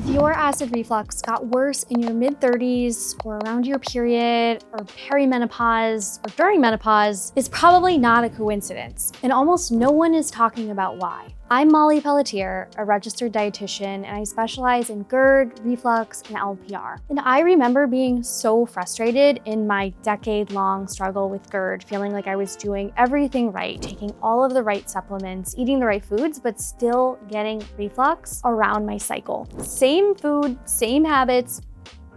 If your acid reflux got worse in your mid-30s or around your period or perimenopause or during menopause, it's probably not a coincidence, and almost no one is talking about why. I'm Molly Pelletier, a registered dietitian, and I specialize in GERD, reflux, and LPR. And I remember being so frustrated in my decade-long struggle with GERD, feeling like I was doing everything right, taking all of the right supplements, eating the right foods, but still getting reflux around my cycle. Same food, same habits,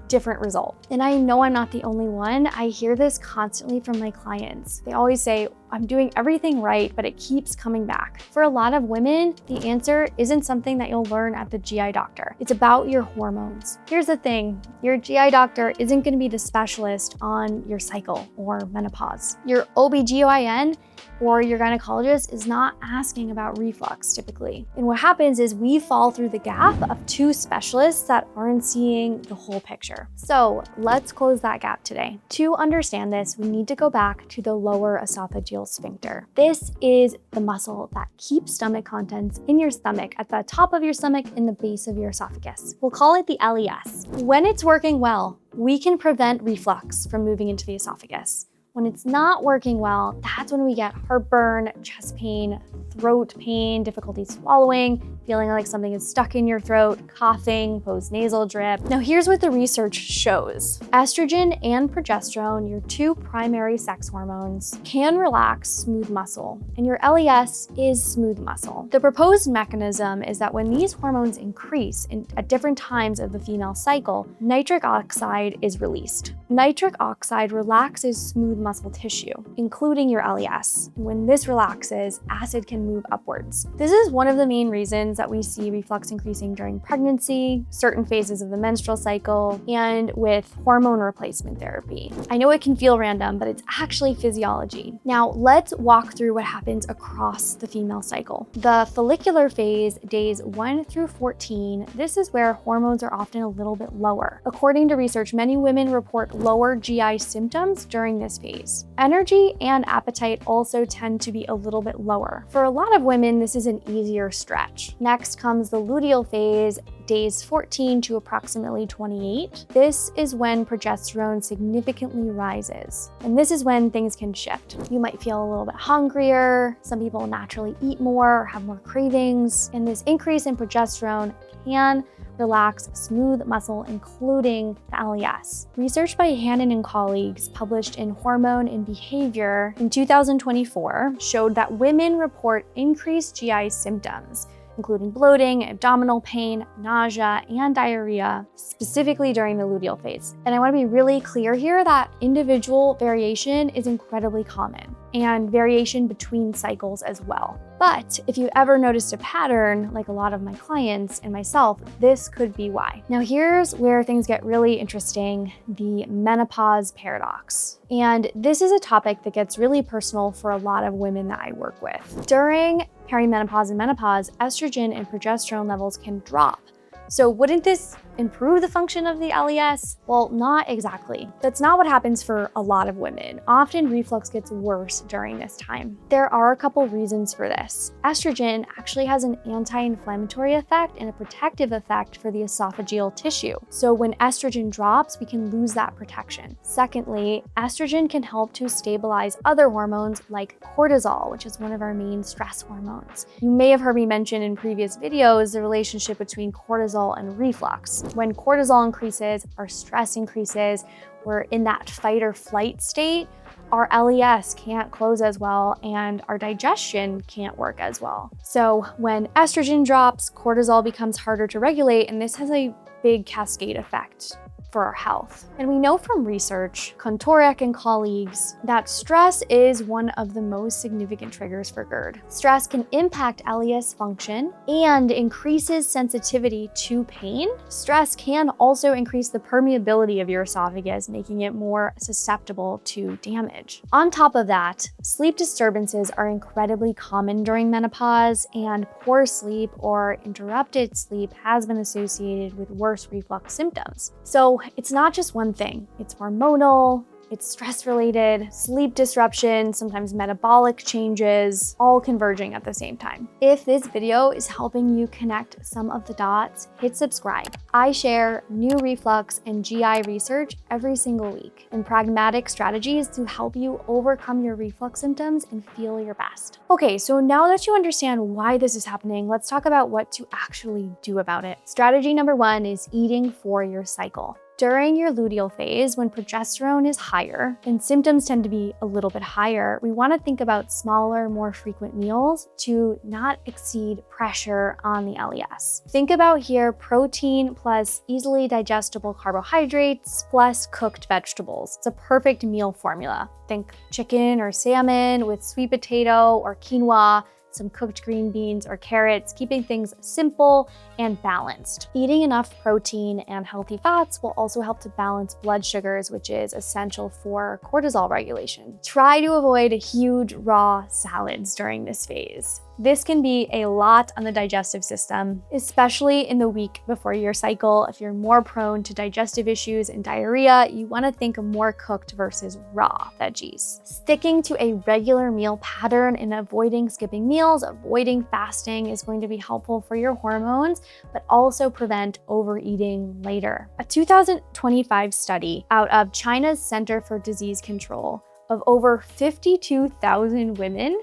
different result. And I know I'm not the only one. I hear this constantly from my clients. They always say, I'm doing everything right, but it keeps coming back. For a lot of women, the answer isn't something that you'll learn at the GI doctor. It's about your hormones. Here's the thing, your GI doctor isn't gonna be the specialist on your cycle or menopause. Your OBGYN or your gynecologist is not asking about reflux typically. And what happens is we fall through the gap of two specialists that aren't seeing the whole picture. So let's close that gap today. To understand this, we need to go back to the lower esophageal sphincter. This is the muscle that keeps stomach contents in your stomach at the top of your stomach in the base of your esophagus. We'll call it the LES. When it's working well, we can prevent reflux from moving into the esophagus. When it's not working well, that's when we get heartburn, chest pain, throat pain, difficulty swallowing, feeling like something is stuck in your throat, coughing, post-nasal drip. Now here's what the research shows. Estrogen and progesterone, your two primary sex hormones, can relax smooth muscle, and your LES is smooth muscle. The proposed mechanism is that when these hormones increase at different times of the female cycle, nitric oxide is released. Nitric oxide relaxes smooth muscle tissue, including your LES. When this relaxes, acid can move upwards. This is one of the main reasons that we see reflux increasing during pregnancy, certain phases of the menstrual cycle, and with hormone replacement therapy. I know it can feel random, but it's actually physiology. Now, let's walk through what happens across the female cycle. The follicular phase, days 1 through 14, this is where hormones are often a little bit lower. According to research, many women report lower GI symptoms during this phase. Energy and appetite also tend to be a little bit lower. For a lot of women, this is an easier stretch. Next comes the luteal phase, days 14 to approximately 28. This is when progesterone significantly rises. And this is when things can shift. You might feel a little bit hungrier. Some people naturally eat more or have more cravings. And this increase in progesterone can relax smooth muscle, including the LES. Research by Hannon and colleagues published in Hormone and Behavior in 2024 showed that women report increased GI symptoms, including bloating, abdominal pain, nausea, and diarrhea, specifically during the luteal phase. And I want to be really clear here that individual variation is incredibly common, and variation between cycles as well. But if you ever noticed a pattern, like a lot of my clients and myself, this could be why. Now here's where things get really interesting, the menopause paradox. And this is a topic that gets really personal for a lot of women that I work with. During perimenopause and menopause, estrogen and progesterone levels can drop. So wouldn't this improve the function of the LES? Well, not exactly. That's not what happens for a lot of women. Often reflux gets worse during this time. There are a couple reasons for this. Estrogen actually has an anti-inflammatory effect and a protective effect for the esophageal tissue. So when estrogen drops, we can lose that protection. Secondly, estrogen can help to stabilize other hormones like cortisol, which is one of our main stress hormones. You may have heard me mention in previous videos the relationship between cortisol and reflux. When cortisol increases, our stress increases, we're in that fight or flight state, our LES can't close as well and our digestion can't work as well. So when estrogen drops, cortisol becomes harder to regulate, and this has a big cascade effect for our health. And we know from research, Kontorek and colleagues, that stress is one of the most significant triggers for GERD. Stress can impact LES function and increases sensitivity to pain. Stress can also increase the permeability of your esophagus, making it more susceptible to damage. On top of that, sleep disturbances are incredibly common during menopause, and poor sleep or interrupted sleep has been associated with worse reflux symptoms. So it's not just one thing. It's hormonal, It's stress-related, sleep disruption, sometimes metabolic changes, all converging at the same time. If this video is helping you connect some of the dots, hit subscribe. I share new reflux and GI research every single week and pragmatic strategies to help you overcome your reflux symptoms and feel your best. Okay, so now that you understand why this is happening, let's talk about what to actually do about it. Strategy number 1 is eating for your cycle. During your luteal phase, when progesterone is higher and symptoms tend to be a little bit higher, we want to think about smaller, more frequent meals to not exceed pressure on the LES. Think about here protein plus easily digestible carbohydrates plus cooked vegetables. It's a perfect meal formula. Think chicken or salmon with sweet potato or quinoa, some cooked green beans or carrots, keeping things simple and balanced. Eating enough protein and healthy fats will also help to balance blood sugars, which is essential for cortisol regulation. Try to avoid huge raw salads during this phase. This can be a lot on the digestive system, especially in the week before your cycle. If you're more prone to digestive issues and diarrhea, you want to think of more cooked versus raw veggies. Sticking to a regular meal pattern and avoiding skipping meals, avoiding fasting is going to be helpful for your hormones, but also prevent overeating later. A 2025 study out of China's Center for Disease Control of over 52,000 women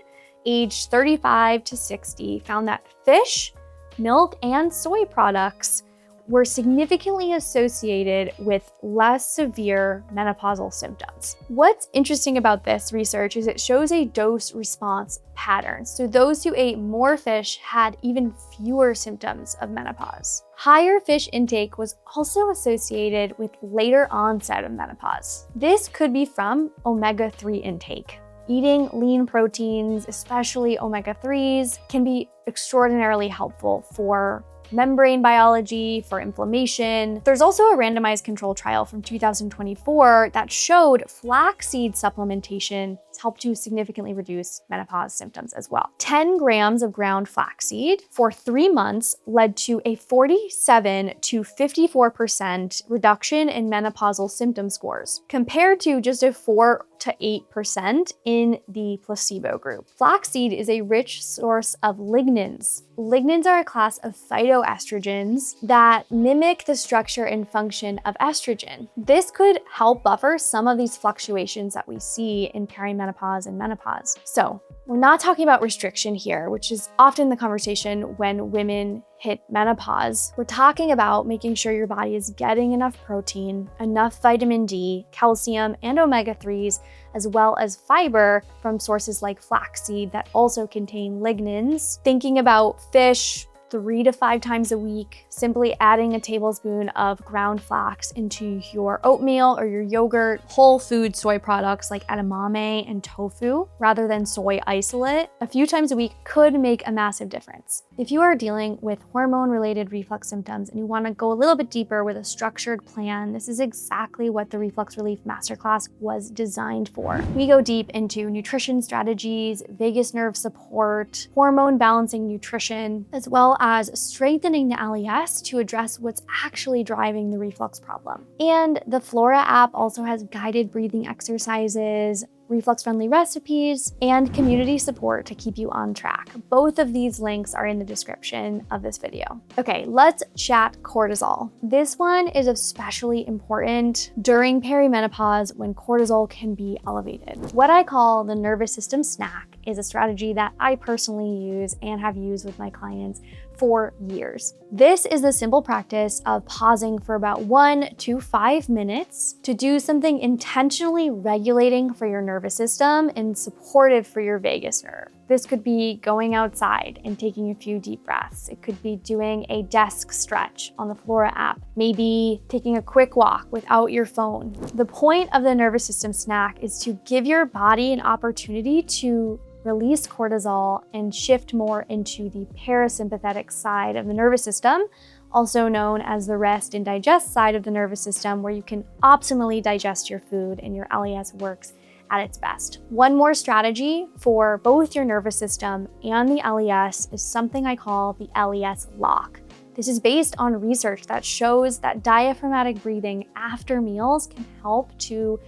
aged 35 to 60 found that fish, milk, and soy products were significantly associated with less severe menopausal symptoms. What's interesting about this research is it shows a dose-response pattern. So those who ate more fish had even fewer symptoms of menopause. Higher fish intake was also associated with later onset of menopause. This could be from omega-3 intake. Eating lean proteins, especially omega-3s, can be extraordinarily helpful for membrane biology, for inflammation. There's also a randomized control trial from 2024 that showed flaxseed supplementation helped to significantly reduce menopause symptoms as well. 10 grams of ground flaxseed for 3 months led to a 47 to 54% reduction in menopausal symptom scores, compared to just a 4 to 8% in the placebo group. Flaxseed is a rich source of lignans. Lignans are a class of phytoestrogens that mimic the structure and function of estrogen. This could help buffer some of these fluctuations that we see in perimenopause and menopause. So we're not talking about restriction here, which is often the conversation when women hit menopause. We're talking about making sure your body is getting enough protein, enough vitamin D, calcium, and omega-3s, as well as fiber from sources like flaxseed that also contain lignans. Thinking about fish 3 to 5 times a week, simply adding a tablespoon of ground flax into your oatmeal or your yogurt, whole food soy products like edamame and tofu, rather than soy isolate, a few times a week could make a massive difference. If you are dealing with hormone-related reflux symptoms and you want to go a little bit deeper with a structured plan, this is exactly what the Reflux Relief Masterclass was designed for. We go deep into nutrition strategies, vagus nerve support, hormone balancing nutrition, as well as strengthening the LES to address what's actually driving the reflux problem. And the Flora app also has guided breathing exercises, reflux-friendly recipes, and community support to keep you on track. Both of these links are in the description of this video. Okay, let's chat cortisol. This one is especially important during perimenopause when cortisol can be elevated. What I call the nervous system snack is a strategy that I personally use and have used with my clients for years. This is the simple practice of pausing for about 1 to 5 minutes to do something intentionally regulating for your nervous system and supportive for your vagus nerve. This could be going outside and taking a few deep breaths. It could be doing a desk stretch on the Flora app, maybe taking a quick walk without your phone. The point of the nervous system snack is to give your body an opportunity to release cortisol and shift more into the parasympathetic side of the nervous system, also known as the rest and digest side of the nervous system, where you can optimally digest your food and your LES works at its best. One more strategy for both your nervous system and the LES is something I call the LES lock. This is based on research that shows that diaphragmatic breathing after meals can help to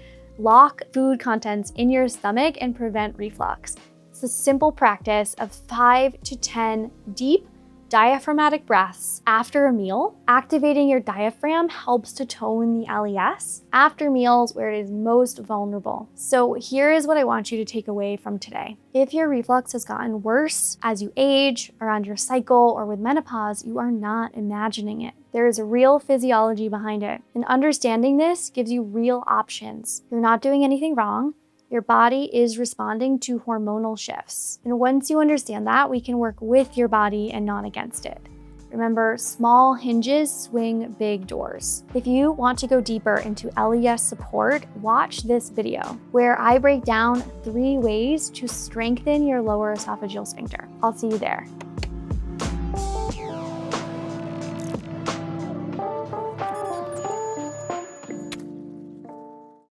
lock food contents in your stomach and prevent reflux. It's a simple practice of 5 to 10 deep diaphragmatic breaths after a meal. Activating your diaphragm helps to tone the LES after meals where it is most vulnerable. So here is what I want you to take away from today. If your reflux has gotten worse as you age, around your cycle, or with menopause, you are not imagining it. There is a real physiology behind it. And understanding this gives you real options. You're not doing anything wrong. Your body is responding to hormonal shifts. And once you understand that, we can work with your body and not against it. Remember, small hinges swing big doors. If you want to go deeper into LES support, watch this video where I break down 3 ways to strengthen your lower esophageal sphincter. I'll see you there.